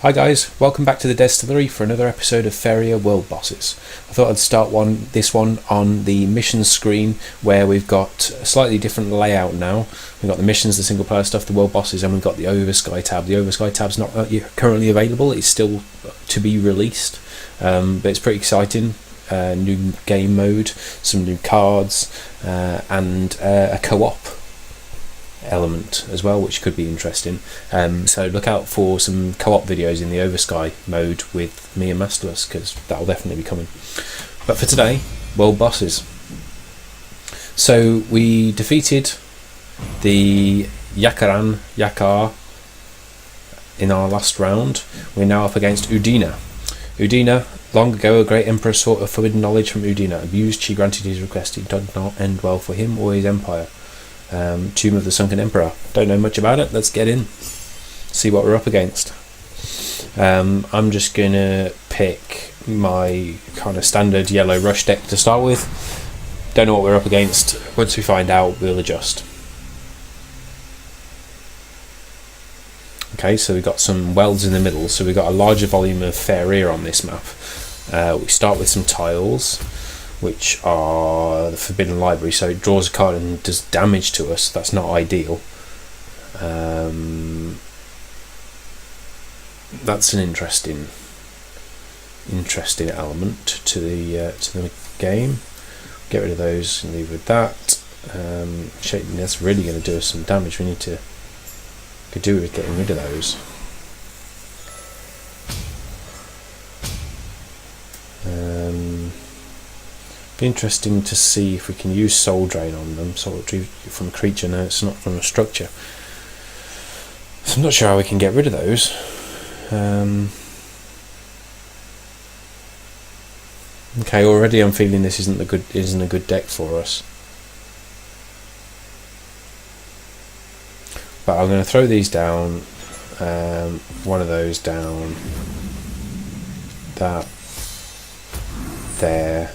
Hi guys, welcome back to the Distillery for another episode of Faeria World Bosses. I thought I'd start this one on the missions screen, where we've got a slightly different layout now. We've got the missions, the single player stuff, the world bosses, and we've got the Over Sky tab. The Over Sky tab's not currently available, it's still to be released, but it's pretty exciting. New game mode, some new cards, and a co-op element as well, which could be interesting. So look out for some co-op videos in the Oversky mode with me and Masterless, because that'll definitely be coming. But for today, world bosses. So we defeated the Yakar in our last round. We're now up against Udina. Udina, long ago a great emperor sought a forbidden knowledge from Udina. Abused, she granted his request. It did not end well for him or his empire. Tomb of the Sunken Emperor. Don't know much about it. Let's get in, see what we're up against. I'm just gonna pick my kind of standard yellow rush deck to start with. Don't know what we're up against. Once we find out, we'll adjust. Okay, so we've got some welds in the middle, so we've got a larger volume of Faeria on this map. We start with some tiles, which are the Forbidden Library, so it draws a card and does damage to us. That's not ideal. That's an interesting element to the game. Get rid of those and leave with that. That's really going to do us some damage. We could do with getting rid of those. Be interesting to see if we can use soul drain on them. Soul drain from a creature, no, it's not from a structure. So I'm not sure how we can get rid of those. Okay, already I'm feeling this isn't a good deck for us. But I'm going to throw these down. One of those down. That there.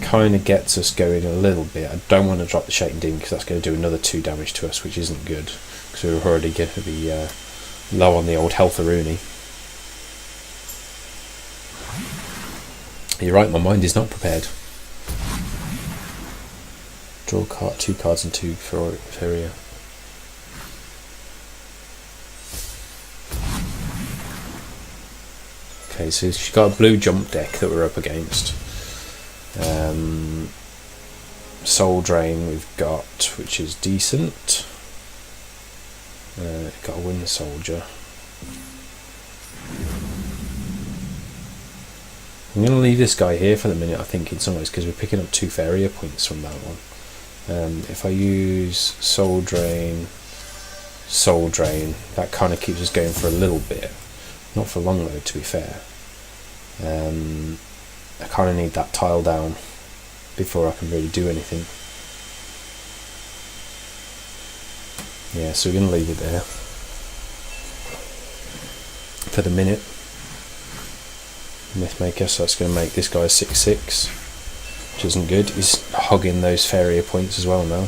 Kind of gets us going a little bit. I don't want to drop the Shaking Demon because that's going to do another 2 damage to us, which isn't good, because we're already going to be low on the old health Aruni. You're right, my mind is not prepared. Draw 2 cards and 2 for Faeria. Okay, so she's got a blue jump deck that we're up against. Soul Drain we've got, which is decent. Got a Wind Soldier. I'm going to leave this guy here for the minute, I think, in some ways, because we're picking up 2 Faeria points from that one. If I use Soul Drain, that kind of keeps us going for a little bit. Not for long though, to be fair. I kind of need that tile down before I can really do anything. Yeah, so we're going to leave it there for the minute. Mythmaker, so that's going to make this guy 6/6, which isn't good. He's hogging those Faeria points as well now.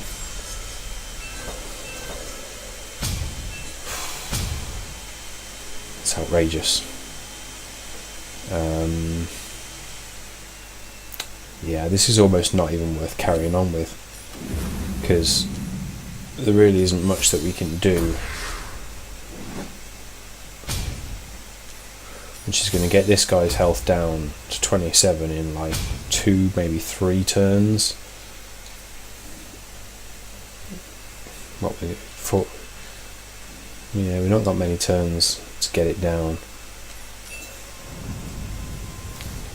It's outrageous. Yeah, this is almost not even worth carrying on with, because there really isn't much that we can do, which is going to get this guy's health down to 27 in like 2, maybe 3 turns. What was it? 4? Yeah, we've not got many turns to get it down.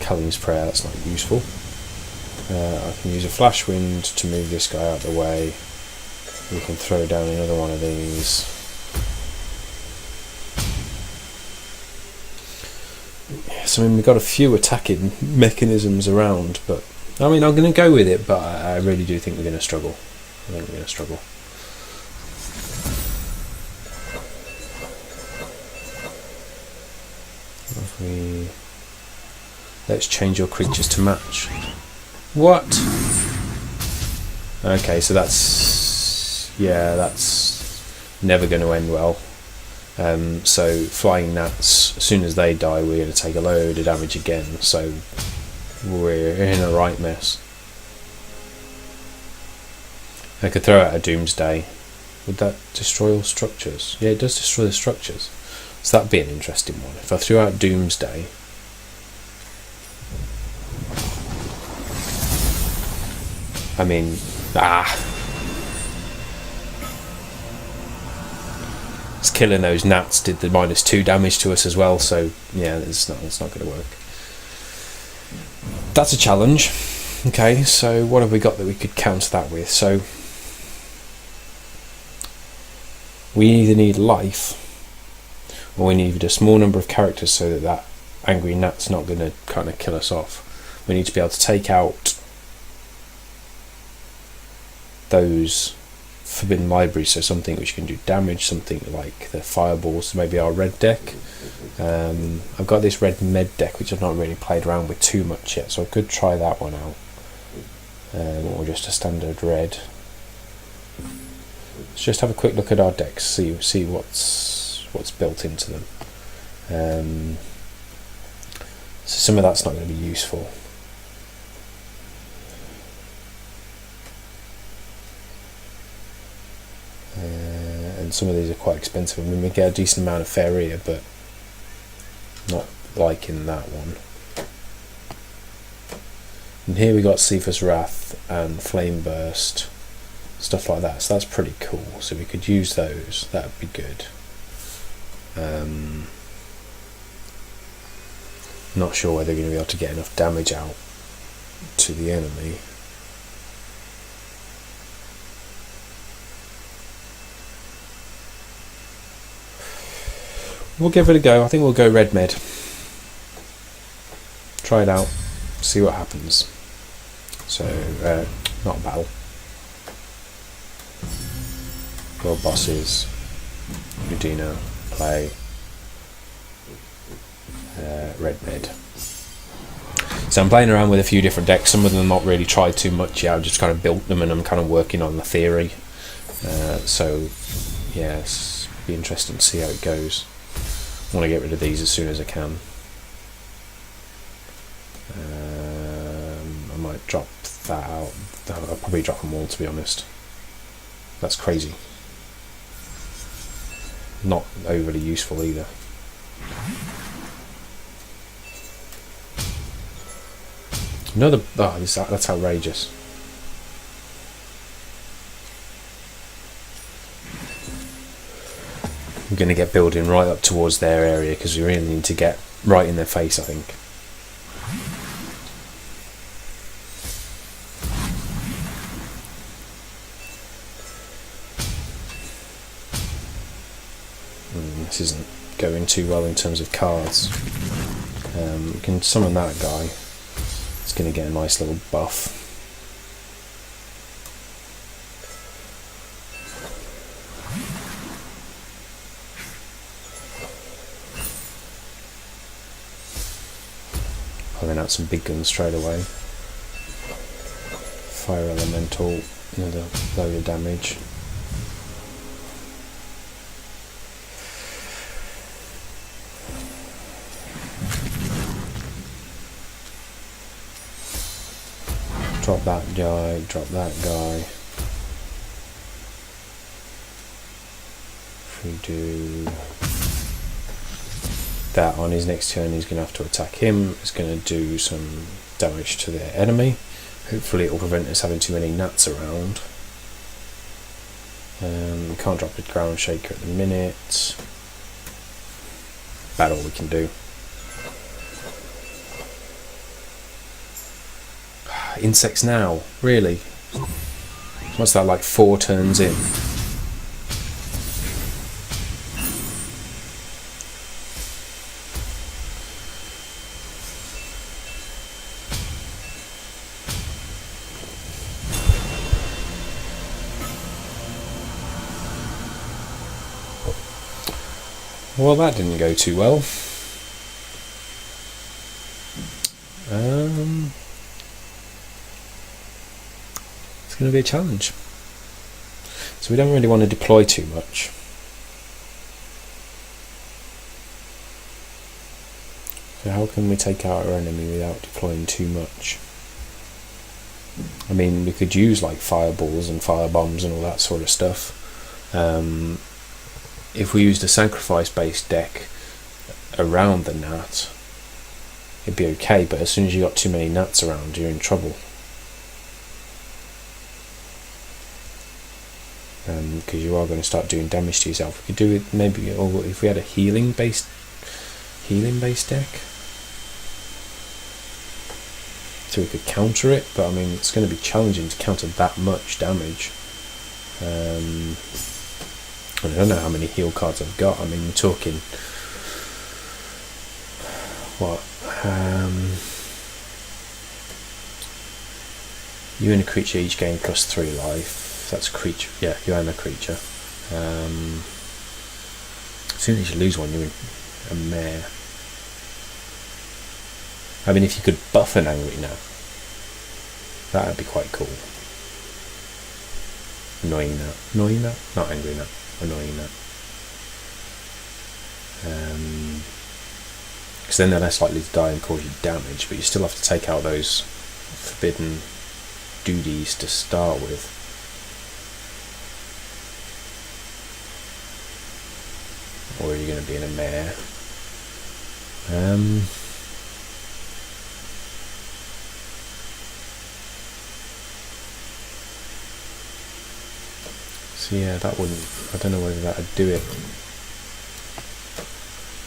Callum's Prayer, that's not useful. I can use a Flash Wind to move this guy out of the way. We can throw down another one of these. Yes, I mean, we've got a few attacking mechanisms around, but I mean, I'm going to go with it, but I really do think we're going to struggle. I think we're going to struggle. Let's change your creatures to match. What? Okay, so that's never going to end well. So flying gnats, as soon as they die, we're going to take a load of damage again. So we're in a right mess. I could throw out a Doomsday. Would that destroy all structures? Yeah, it does destroy the structures. So that'd be an interesting one. If I threw out Doomsday, I mean, it's killing those gnats did the -2 damage to us as well. So yeah, it's not going to work. That's a challenge. Okay, so what have we got that we could counter that with? So we either need life, or we need a small number of characters so that that angry gnat's not going to kind of kill us off. We need to be able to take out those forbidden libraries, so something which can do damage, something like the fireballs, maybe our red deck. I've got this red med deck which I've not really played around with too much yet, so I could try that one out, or just a standard red. Let's just have a quick look at our decks, see what's built into them. So some of that's not going to be useful. And some of these are quite expensive. I mean, we get a decent amount of Faeria, but not liking that one. And here we got Cephas Wrath and Flame Burst, stuff like that. So that's pretty cool. So we could use those. That would be good. Not sure whether they're going to be able to get enough damage out to the enemy. We'll give it a go. I think we'll go red med. Try it out. See what happens. So, not battle. World bosses. Udina. Play. Red med. So I'm playing around with a few different decks. Some of them not really tried too much yet. I've just kind of built them and I'm kind of working on the theory. So, yeah, it's be interesting to see how it goes. I want to get rid of these as soon as I can. I might drop that out. I'll probably drop them all, to be honest. That's crazy. Not overly useful either. Another. Oh, that's outrageous. I'm going to get building right up towards their area because we really need to get right in their face, I think. This isn't going too well in terms of cards. We can summon that guy. It's going to get a nice little buff. Pulling out some big guns straight away. Fire elemental, another load of damage. Drop that guy, drop that guy. If we do that on his next turn, he's going to have to attack him. It's going to do some damage to their enemy. Hopefully it will prevent us having too many gnats around. We can't drop a ground shaker at the minute. About all we can do. Insects now, really? What's that, like 4 turns in? Well, that didn't go too well. It's going to be a challenge. So we don't really want to deploy too much. So how can we take out our enemy without deploying too much? I mean, we could use like fireballs and firebombs and all that sort of stuff. If we used a sacrifice-based deck around the gnat, it'd be okay, but as soon as you got too many gnats around, you're in trouble. Because you are going to start doing damage to yourself. We could do it maybe, or if we had a healing based deck, so we could counter it. But I mean, it's going to be challenging to counter that much damage. I don't know how many heal cards I've got. I mean, we're talking what? You and a creature each gain +3 life. That's a creature. Yeah, you and a creature. As soon as you lose one, you're in a mare. I mean, if you could buff an angry gnat, that'd be quite cool. Annoying gnat, not angry gnat. Annoying gnat. Because then they're less likely to die and cause you damage, but you still have to take out those forbidden duties to start with. Or are you going to be in a mare? So yeah, that wouldn't. I don't know whether that would do it.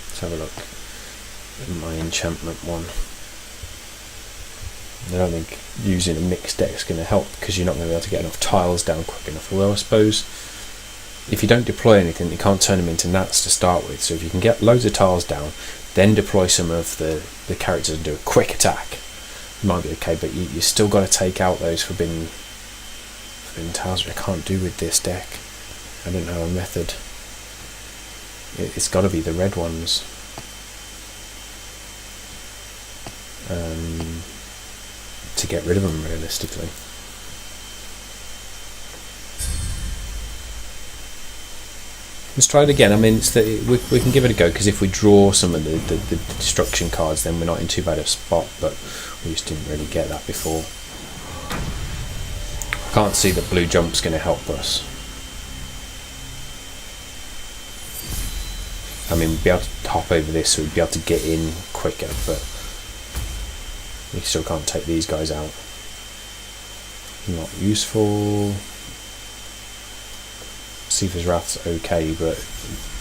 Let's have a look at my enchantment one. I don't think using a mixed deck is going to help, because you're not going to be able to get enough tiles down quick enough. Although I suppose if you don't deploy anything, you can't turn them into gnats to start with. So if you can get loads of tiles down, then deploy some of the characters and do a quick attack, it might be okay. But you still got to take out those forbidden tiles, which I can't do with this deck. I don't know a method. It's got to be the red ones. To get rid of them realistically. Let's try it again. I mean, we can give it a go, because if we draw some of the destruction cards, then we're not in too bad a spot, but we just didn't really get that before. I can't see that blue jump's going to help us. I mean, we'd be able to hop over this, so we'd be able to get in quicker, but we still can't take these guys out. Not useful. Sifa's Wrath's okay, but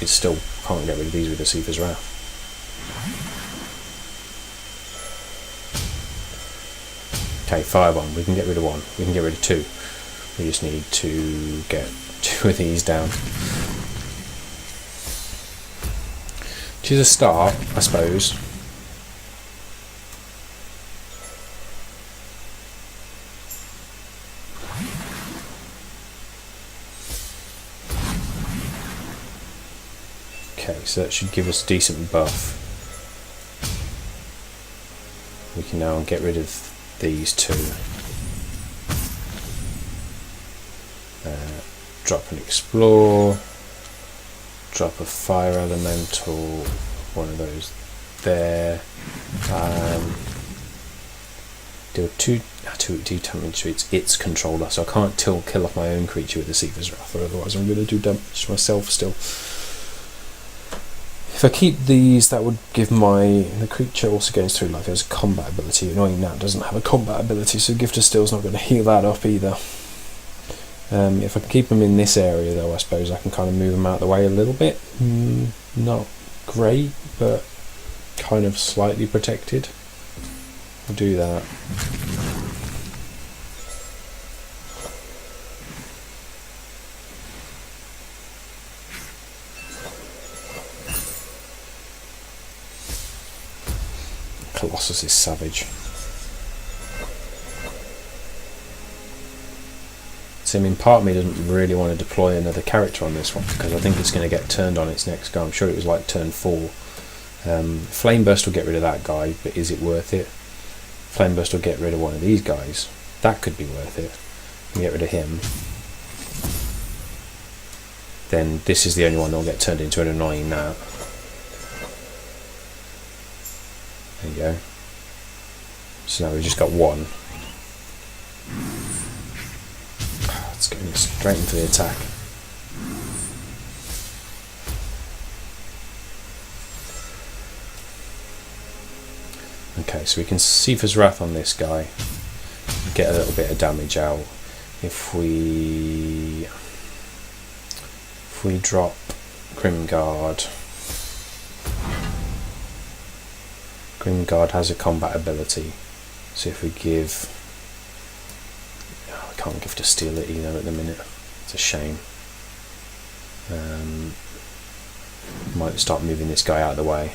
it still can't get rid of these with the Sifa's Wrath. Okay, Firebomb. We can get rid of one. We can get rid of two. We just need to get two of these down. Which is a start, I suppose. Okay, so that should give us a decent buff. We can now get rid of these two. Drop an Explore, drop a Fire Elemental, one of those there. Do a two damage to its controller, so I can't kill off my own creature with the Sifa's Wrath, or otherwise I'm going to do damage to myself still. If I keep these, that would give the creature also gains 3 life. It has a combat ability. Annoying that doesn't have a combat ability, so Gift of Still's not going to heal that up either. If I can keep them in this area, though, I suppose I can kind of move them out of the way a little bit. Not great, but kind of slightly protected. I'll do that. Colossus is savage. So, I mean, part of me doesn't really want to deploy another character on this one, because I think it's going to get turned on its next go. I'm sure it was like turn 4. Flame Burst will get rid of that guy, but is it worth it? Flame Burst will get rid of one of these guys. That could be worth it. Get rid of him. Then this is the only one that will get turned into an annoying gnat. There you go. So now we've just got one. It's going straight into the attack. Okay, so we can Sifa's Wrath on this guy. Get a little bit of damage out. If we drop Grimguard. Grimguard has a combat ability. So if we give... I can't give to steal it either at the minute. It's a shame. Might start moving this guy out of the way.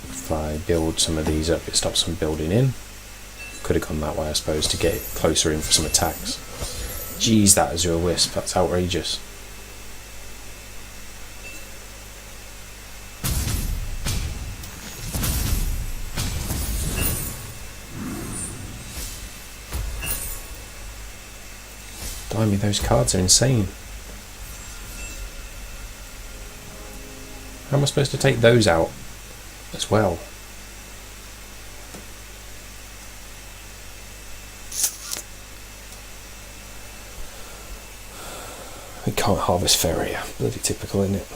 If I build some of these up, it stops them building in. Could have gone that way, I suppose, to get it closer in for some attacks. Jeez, that Azure Wisp, that's outrageous. Blimey, those cards are insane. How am I supposed to take those out as well? We can't harvest Faeria. Bloody typical, isn't it?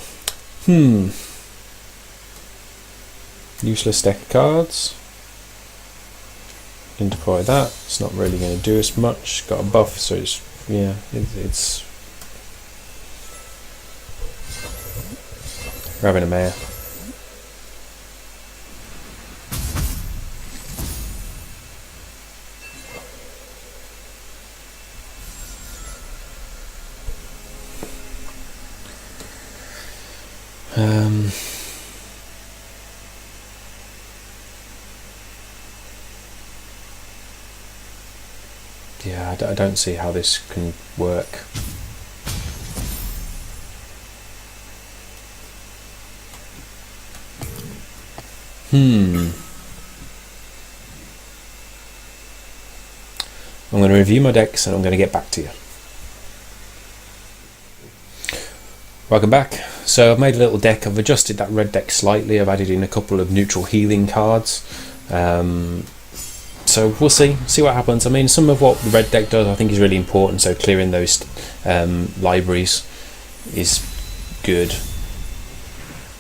Useless deck of cards. Can deploy that. It's not really going to do us much. Got a buff, so it's it's grabbing a mare. Yeah, I don't see how this can work. I'm going to review my decks and I'm going to get back to you. Welcome back. So I've made a little deck. I've adjusted that red deck slightly. I've added in a couple of neutral healing cards. So we'll see what happens. I mean, some of what the red deck does I think is really important, so clearing those libraries is good,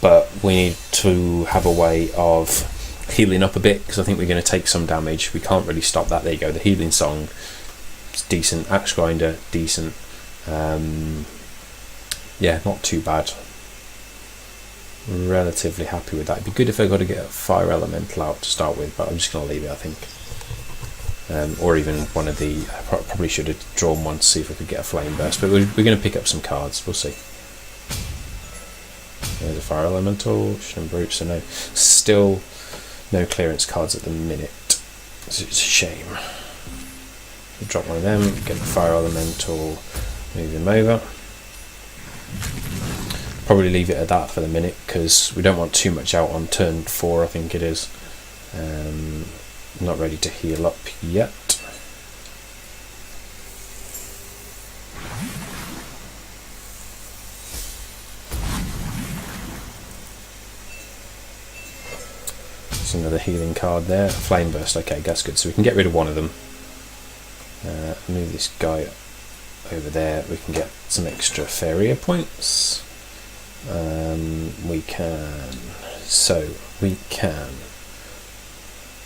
but we need to have a way of healing up a bit, because I think we're going to take some damage. We can't really stop that. There you go, the healing song, it's decent. Axe Grinder, decent. Yeah, not too bad. Relatively happy with that. It'd be good if I got to get a fire elemental out to start with, but I'm just going to leave it, I think. Or even one of the... I probably should have drawn one to see if I could get a flame burst, but we're going to pick up some cards. We'll see. There's a fire elemental, shouldn't brute, so no. Still no clearance cards at the minute. So it's a shame. We'll drop one of them, get the fire elemental, move him over. Probably leave it at that for the minute, because we don't want too much out on turn 4, I think it is. Not ready to heal up yet. There's another healing card there. Flame burst, okay, that's good. So we can get rid of one of them. Move this guy over there. We can get some extra Faeria points. We can.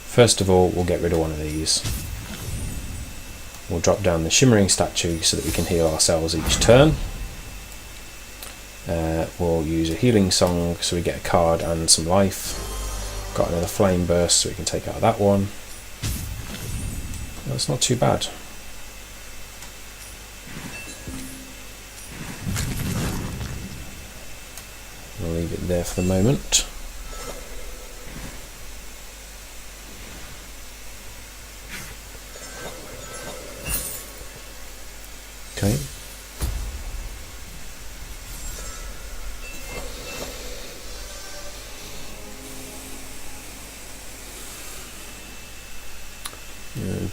First of all, we'll get rid of one of these. We'll drop down the Shimmering Statue so that we can heal ourselves each turn. We'll use a Healing Song so we get a card and some life. Got another Flame Burst so we can take out that one. That's not too bad. We'll leave it there for the moment. Okay.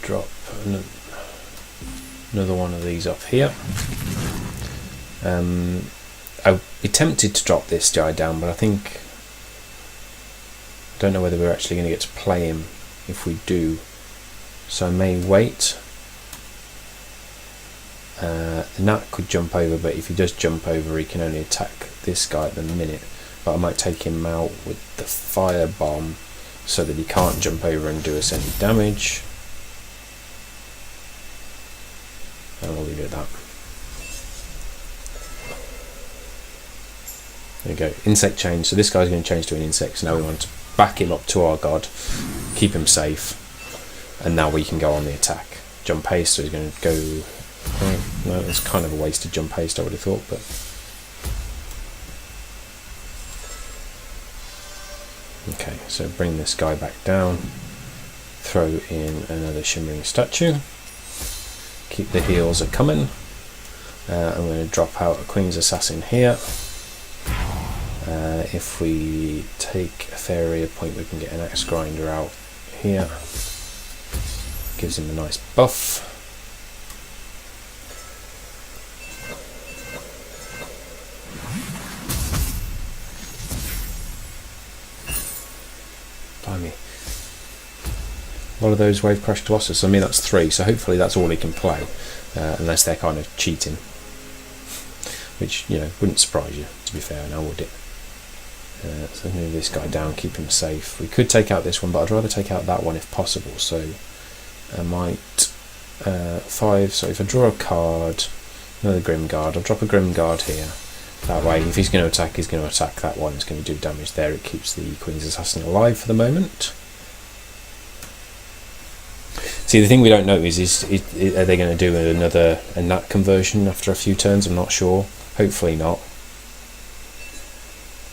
Drop another one of these up here. I'd be tempted to drop this guy down, but I don't know whether we're actually going to get to play him if we do, so I may wait. The gnat could jump over, but if he does jump over he can only attack this guy at the minute, but I might take him out with the fire bomb so that he can't jump over and do us any damage, and we'll leave it at that. There we go, insect change, so this guy's going to change to an insect, so now we want to back him up to our god, keep him safe, and now we can go on the attack. Jump haste, so he's going to go... no, it's kind of a wasted jump haste, I would have thought, but... okay, so bring this guy back down, throw in another shimmering statue, keep the heals a coming. I'm going to drop out a Queen's Assassin here. If we take a Faeria point, we can get an axe grinder out here. Gives him a nice buff. Blimey. A lot of those Wave Crash Colossus, I mean that's 3, so hopefully that's all he can play, unless they're kind of cheating. Which, you know, wouldn't surprise you, to be fair, now would it? So move this guy down, keep him safe. We could take out this one, but I'd rather take out that one if possible, so I might 5, so if I draw a card, another Grim Guard, I'll drop a Grim Guard here. That way, if he's going to attack, he's going to attack that one, it's going to do damage there. It keeps the Queen's Assassin alive for the moment. See, the thing we don't know is are they going to do another gnat conversion after a few turns? I'm not sure. Hopefully not.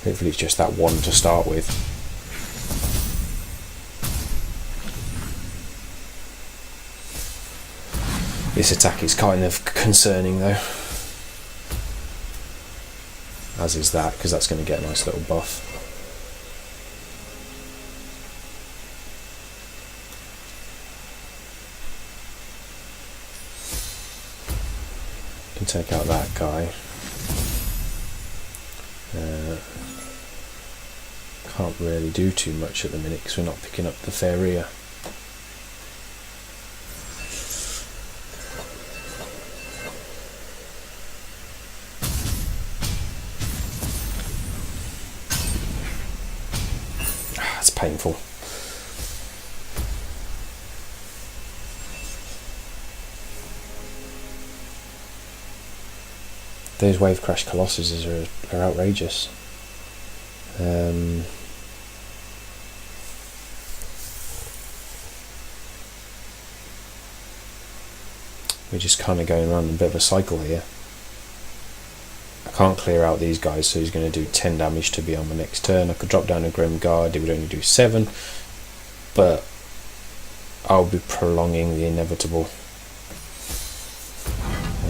Hopefully it's just that one to start with. This attack is kind of concerning though. As is that, because that's going to get a nice little buff. Can take out that guy. Can't really do too much at the minute because we're not picking up the Faeria. It's painful. Those Wave Crash Colossuses are outrageous. We're just kind of going around a bit of a cycle here. I can't clear out these guys, so he's going to do 10 damage to be on the next turn. I could drop down a Grim Guard, it would only do 7, but I'll be prolonging the inevitable.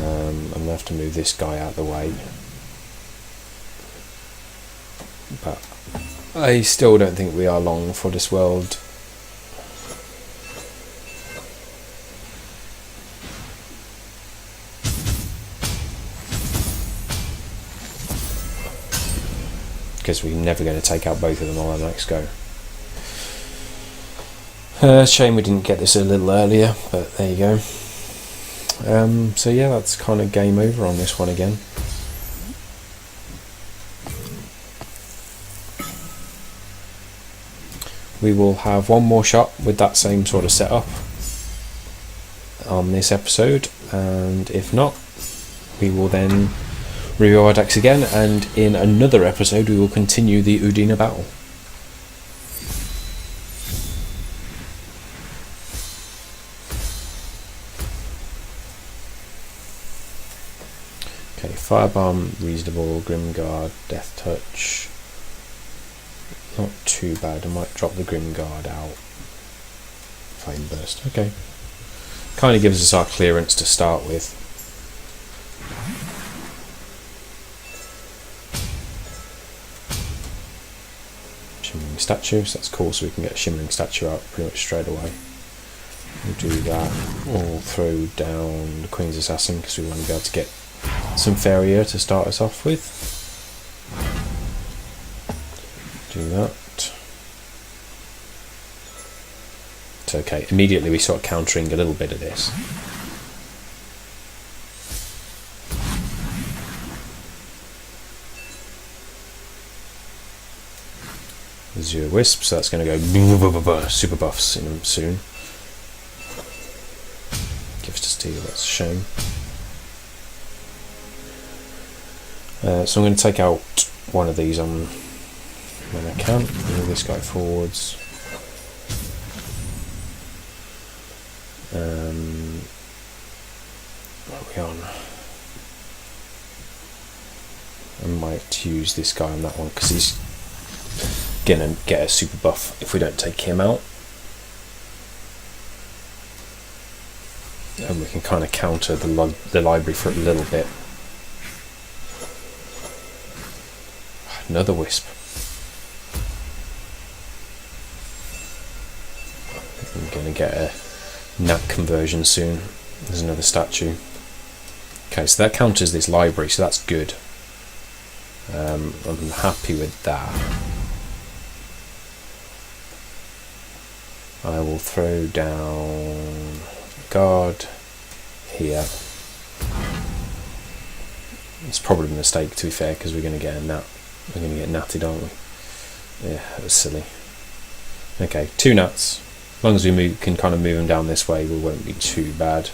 I'm going to have to move this guy out of the way. But I still don't think we are long for this world. Because we're never going to take out both of them on our next go. Shame we didn't get this a little earlier, but there you go. So yeah, that's kind of game over on this one again. We will have one more shot with that same sort of setup on this episode, and if not, we will then review our decks again, and in another episode we will continue the Udina battle. Okay, Firebomb, reasonable, Grimguard, Death Touch, not too bad. I might drop the Grimguard out. Flame Burst, okay. Kind of gives us our clearance to start with. Shimmering Statue, so that's cool, so we can get a Shimmering Statue out pretty much straight away. We'll do that. We'll throw down the Queen's Assassin because we want to be able to get some Faeria to start us off with. Do that. It's okay. Immediately we start countering a little bit of this. Zero Wisp, so that's going to go super buffs in them soon. Gifts to Steel, that's a shame. So I'm going to take out one of these on when I can. Move this guy forwards. What are we on? I might use this guy on that one because he's gonna get a super buff if we don't take him out, and we can kind of counter the library for a little bit. Another Wisp. I'm gonna get a nat conversion soon. There's another statue. Okay, so that counters this library, so that's good. I'm happy with that. I will throw down guard here. It's probably a mistake, to be fair, because we're going to get a nat. We're going to get natted, aren't we? Yeah, that was silly. Okay, 2 nats. As long as we can kind of move them down this way, we won't be too bad.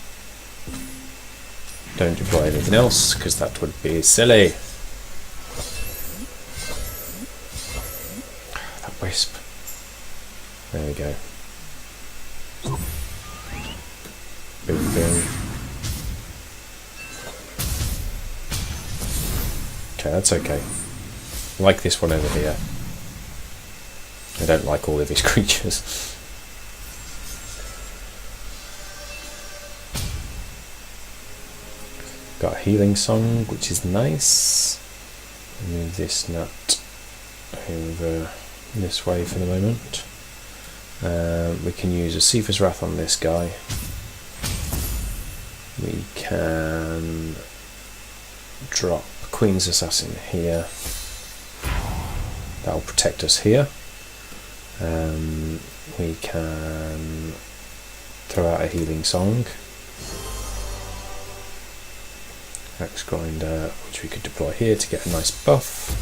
Don't deploy anything else, because that would be silly. That Wisp. There we go. Boom, boom. Okay, that's okay. I like this one over here. I don't like all of his creatures. Got a healing song, which is nice. Move this nut over this way for the moment. We can use a Cephas Wrath on this guy. We can drop Queen's Assassin here. That'll protect us here. We can throw out a healing song. Axe Grinder, which we could deploy here to get a nice buff.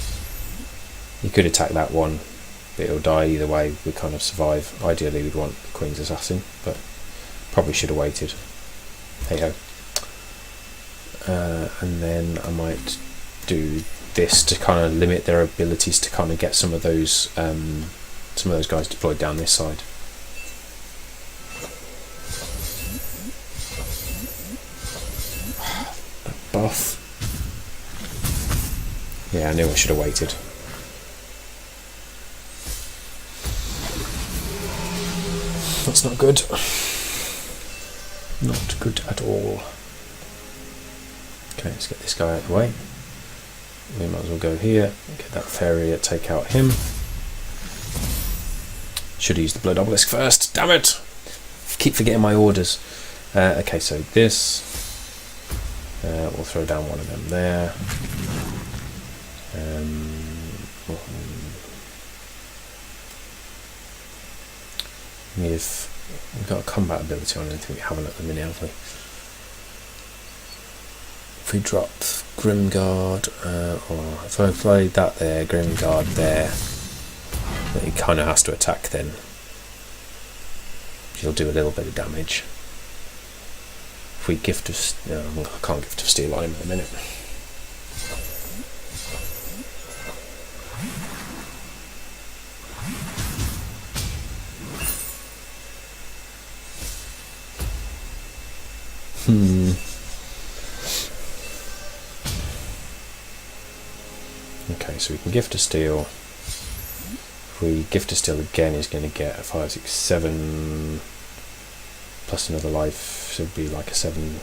You could attack that one, but it'll die either way. We kind of survive. Ideally we'd want the Queen's Assassin, but probably should have waited. Hey ho. And then I might do this to kind of limit their abilities to kind of get some of those guys deployed down this side. Buff. Yeah, I knew I should have waited. That's not good. Not good at all. Okay, let's get this guy out of the way. We might as well go here, get that Faeria, take out him. Should have used the Blood Obelisk first, damn it! Keep forgetting my orders. Okay, so this. We'll throw down one of them there. We've got a combat ability on anything we haven't at the minute, have we? If we drop Grimguard, or if I played that there, Grimguard there, then he kind of has to attack then. He'll do a little bit of damage. If we gift of, no, I can't gift of steel on him in a minute. Okay, so we can gift a steel. If we gift a steel again, he's going to get a 5, 6, 7 plus another life, so it'd be like a 7,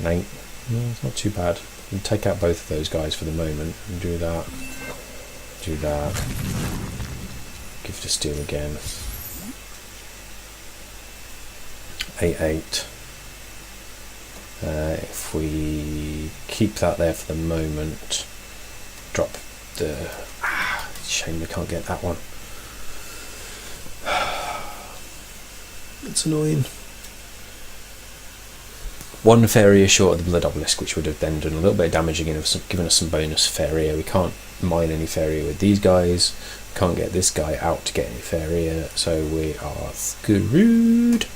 an 8. No, it's not too bad. We'll take out both of those guys for the moment and do that. Do that. Gift a steel again. 8-8. If we keep that there for the moment, drop the... shame we can't get that one. It's annoying. One Faeria short of the Blood Obelisk, which would have then done a little bit of damage again, given us some bonus Faeria. We can't mine any Faeria with these guys. Can't get this guy out to get any Faeria, so we are screwed.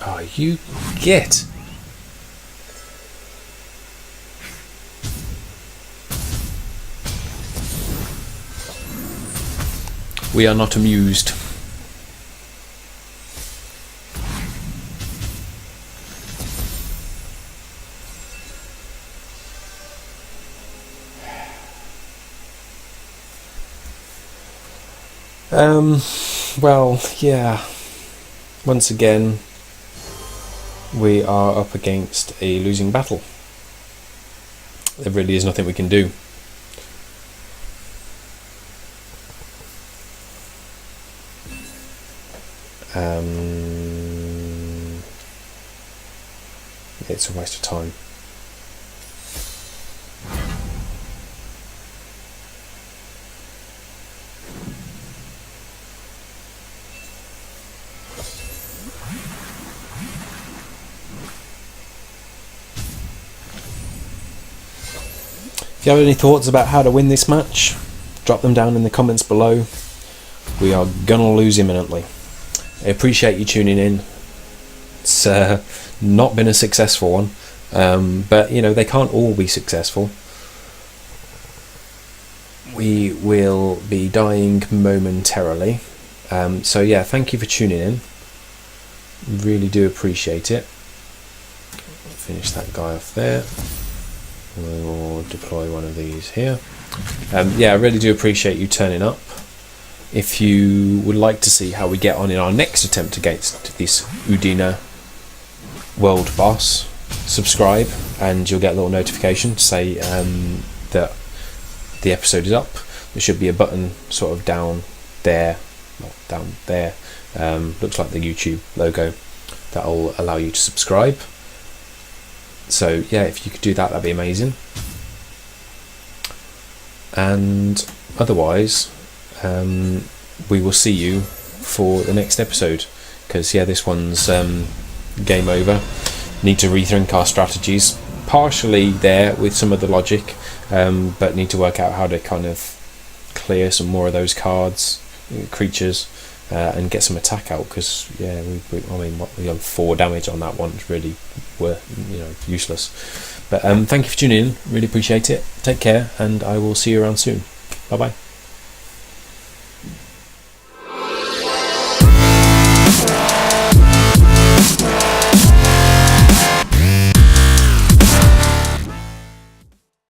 Oh, you get. We are not amused. Well, yeah. Once again, we are up against a losing battle. There really is nothing we can do. It's a waste of time. If you have any thoughts about how to win this match, drop them down in the comments below. We are gonna lose imminently. I appreciate you tuning in. It's not been a successful one, but you know, they can't all be successful. We will be dying momentarily, so yeah, thank you for tuning in. Really do appreciate it. Finish that guy off there. We'll deploy one of these here. Yeah, I really do appreciate you turning up. If you would like to see how we get on in our next attempt against this Udina world boss, subscribe and you'll get a little notification to say that the episode is up. There should be a button sort of down there, not down there, looks like the YouTube logo, that will allow you to subscribe. So yeah, if you could do that, that'd be amazing. And otherwise, we will see you for the next episode, because yeah, this one's game over. Need to rethink our strategies, partially there with some of the logic, but need to work out how to kind of clear some more of those cards, creatures, and get some attack out, because yeah, I mean, we have 4 damage on that one. It's really useless. But thank you for tuning in, really appreciate it. Take care, and I will see you around soon. Bye bye.